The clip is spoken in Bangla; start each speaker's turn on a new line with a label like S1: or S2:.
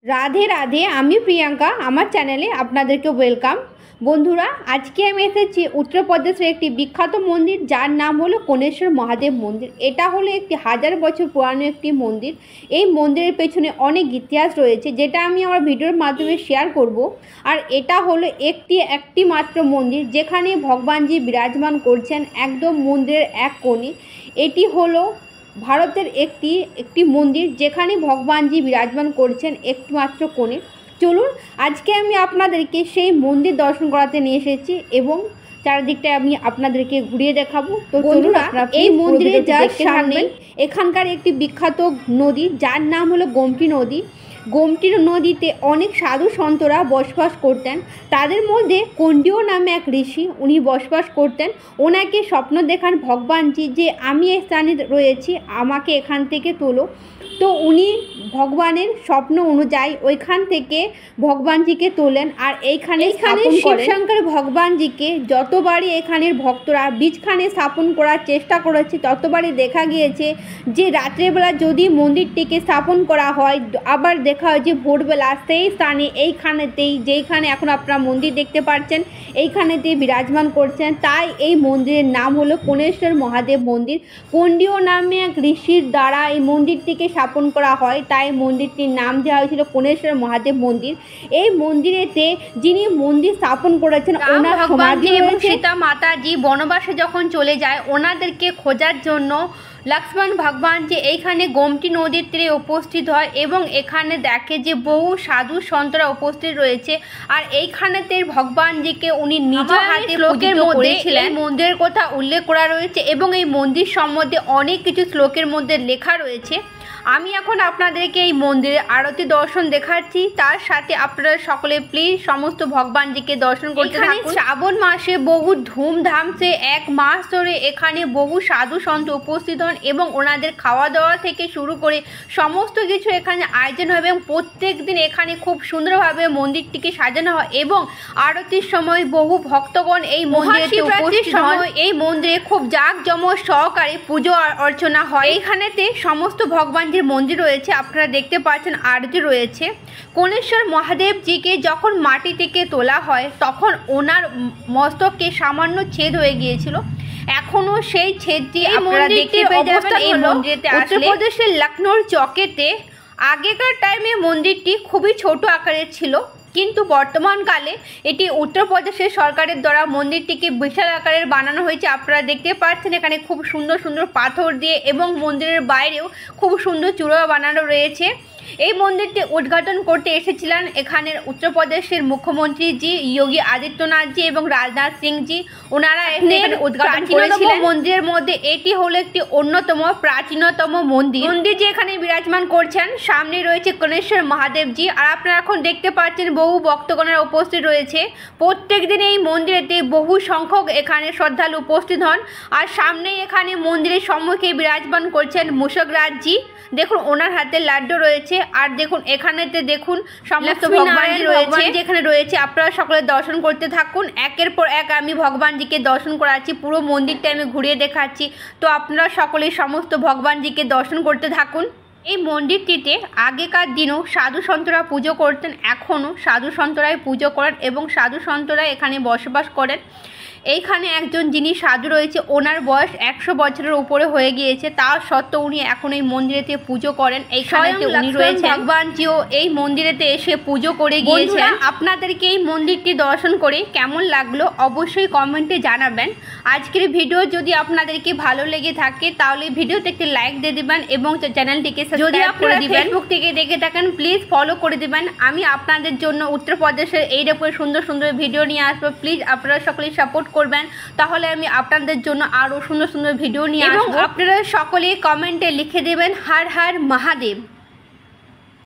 S1: রাধে রাধে, আমি প্রিয়াঙ্কা। আমার চ্যানেলে আপনাদেরকে ওয়েলকাম। বন্ধুরা, আজকে আমি এসেছি উত্তরপ্রদেশের একটি বিখ্যাত মন্দির, যার নাম হলো কোণেশ্বর মহাদেব মন্দির। এটা হলো একটি 1000 বছর পুরানো একটি মন্দির। এই মন্দিরের পেছনে অনেক ইতিহাস রয়েছে, যেটা আমি আমার ভিডিওর মাধ্যমে শেয়ার করব। আর এটা হলো একটি মাত্র মন্দির যেখানে ভগবানজি বিরাজমান করছেন একদম মন্দিরের এক কোণে। এটি হলো ভারতের একটি মন্দির যেখানে ভগবানজি বিরাজমান করছেন একটিমাত্র কোণে। চলুন, আজকে আমি আপনাদেরকে সেই মন্দির দর্শন করাতে নিয়ে এসেছি এবং চারদিকটা আমি আপনাদেরকে ঘুরিয়ে দেখাবো। তো বন্ধুরা, এই মন্দিরে যার সামনে এখানকার একটি বিখ্যাত নদী, যার নাম হলো গোমতী নদী। গোমতী নদীতে অনেক সাধু সন্তরা বসবাস করতেন। তাদের মধ্যে কণ্ডিয় নামে এক ঋষি, উনি বসবাস করতেন। ওনাকে স্বপ্ন দেখান ভগবানজি যে আমি এই স্থানে রয়েছি, আমাকে এখান থেকে তোলো। তো উনি ভগবানের স্বপ্ন অনুযায়ী ওইখান থেকে ভগবানজিকে তোলেন আর এইখানে শিবশঙ্কর ভগবানজিকে যতবারই এখানের ভক্তরা বীজখানে স্থাপন করার চেষ্টা করেছে, ততবারই দেখা গিয়েছে যে রাত্রেবেলা যদি মন্দিরটিকে স্থাপন করা হয়, আবার দেখা হয় যে ভোরবেলা সেই স্থানে এইখানেতেই, যেইখানে এখন আপনারা মন্দির দেখতে পাচ্ছেন, এইখানেতেই বিরাজমান করছেন। তাই এই মন্দিরের নাম হলো কোণেশ্বর মহাদেব মন্দির। কণ্ডিয় নামে এক ঋষির দ্বারা এই মন্দিরটিকে স্থাপন করা হয়, তাই মন্দিরটির নাম দেওয়া হয়েছিল কোণেশ্বর মহাদেব মন্দির। এই মন্দিরেতে যিনি মন্দির স্থাপন করেছেন, ওনার সমাধি এবং সীতা মাতাজি বনবাসে যখন চলে যায়, ওনাদেরকে খোঁজার জন্য লক্ষ্মণ ভগবান যে এইখানে গোমতী নদীর তীরে উপস্থিত হয় এবং এখানে দেখে যে বহু সাধু সন্তরা উপস্থিত রয়েছে। আর এইখানেতে ভগবানজিকে উনি নিজ হাতে শ্লোকের মধ্যে এই মন্দিরের কথা উল্লেখ করা রয়েছে এবং এই মন্দির সম্বন্ধে অনেক কিছু শ্লোকের মধ্যে লেখা রয়েছে। আমি এখন আপনাদেরকে এই মন্দিরে আরতি দর্শন দেখাচ্ছি, তার সাথে আপনারা সকলে প্লিজ সমস্ত ভগবানজিকে দর্শন করতে থাকুন। শ্রাবণ মাসে বহু ধুমধাম সে 1 মাস ধরে এখানে বহু সাধু সন্ত উপস্থিত হন এবং ওনাদের খাওয়া দাওয়া থেকে শুরু করে সমস্ত কিছু এখানে আয়োজন হয় এবং প্রত্যেক দিন এখানে খুব সুন্দরভাবে মন্দিরটিকে সাজানো হয় এবং আরতির সময় বহু ভক্তগণ এই মন্দিরে উপস্থিত হন। এই মন্দিরে খুব জাঁকজমক সহকারে পুজো অর্চনা হয়। এইখানেতে সমস্ত ভগবান মন্দির রয়েছে, আপনারা দেখতে পাচ্ছেন আরতি রয়েছে। কোণেশ্বর মহাদেবজিকে যখন মাটি থেকে তোলা হয়, তখন ওনার মস্তকে সামান্য ছেদ হয়ে গিয়েছিল। এখনো সেই ছেদটি আপনারা দেখতে পেয়ে যাবেন এই মন্দিরেতে আসলে। উত্তরপ্রদেশের লখনৌর চকেতে আগেকার টাইমে মন্দিরটি খুবই ছোট আকারের ছিল, কিন্তু বর্তমানকালে এটি উত্তরপ্রদেশের সরকারের দ্বারা মন্দিরটিকে বিশাল আকারের বানানো হয়েছে। আপনারা দেখতে পাচ্ছেন এখানে খুব সুন্দর সুন্দর পাথর দিয়ে এবং মন্দিরের বাইরেও খুব সুন্দর চূড়া বানানো রয়েছে। এই মন্দিরটি উদ্ঘাটন করতে এসেছিলেন এখানের উত্তরপ্রদেশের মুখ্যমন্ত্রী জি যোগী আদিত্যনাথজি এবং রাজনাথ সিংজি। ওনারা এখানে উদ্ঘাটন করেছিলেন। মন্দিরের মধ্যে এটি হলো একটি অন্যতম প্রাচীনতম মন্দির যে এখানে বিরাজমান করছেন। সামনে রয়েছে কোণেশ্বর মহাদেবজি আর আপনারা এখন দেখতে পাচ্ছেন বহু ভক্তগণের উপস্থিত রয়েছে। প্রত্যেক দিন এই মন্দিরেতে বহু সংখ্যক এখানে শ্রদ্ধালু উপস্থিত হন। আর সামনেই এখানে মন্দিরের সম্মুখে বিরাজমান করছেন মূষকরাজজি। দেখুন ওনার হাতে লাড্ডু রয়েছে আর দেখুন এখানেতে দেখুন সমস্ত ভগবানজি রয়েছে যেখানে রয়েছে। আপনারা সকলে দর্শন করতে থাকুন, একের পর এক আমি ভগবানজিকে দর্শন করাচ্ছি, পুরো মন্দিরটা আমি ঘুরিয়ে দেখাচ্ছি। তো আপনারা সকলে সমস্ত ভগবানজিকে দর্শন করতে থাকুন। এই মন্দিরটিতে আগেকার দিনেও সাধু সন্তরা পুজো করতেন, এখনও সাধু সন্তরাই পুজো করেন এবং সাধু সন্তরা এখানে বসবাস করেন। এইখানে একজন যিনি সাধু রয়েছে, ওনার বয়স 100 বছরের উপরে হয়ে গিয়েছে, তা সত্ত্বেও উনি এখন এই মন্দিরেতে পুজো করেন। এইখানেতে উনি রয়েছে ভগবানজিও এই মন্দিরেতে এসে পুজো করে গিয়েছেন। আপনাদেরকে এই মন্দিরটি দর্শন করে কেমন লাগলো অবশ্যই কমেন্টে জানাবেন। আজকের ভিডিও যদি আপনাদেরকে ভালো লেগে থাকে তাহলে ভিডিওতে একটি লাইক দিয়ে দিবেন এবং চ্যানেলটিকে সাবস্ক্রাইব করে দিবেন। ফেসবুক থেকে দেখে থাকেন প্লিজ ফলো করে দিবেন। আমি আপনাদের জন্য উত্তরপ্রদেশের এইরকম সুন্দর সুন্দর ভিডিও নিয়ে আসবো। প্লিজ আপনারা সকলেই সাপোর্ট করবেন, তাহলে আমি আপনাদের জন্য আরো সুন্দর সুন্দর ভিডিও নিয়ে আসবো। আপনারা সকলে কমেন্টে লিখে দেবেন হর হর মহাদেব।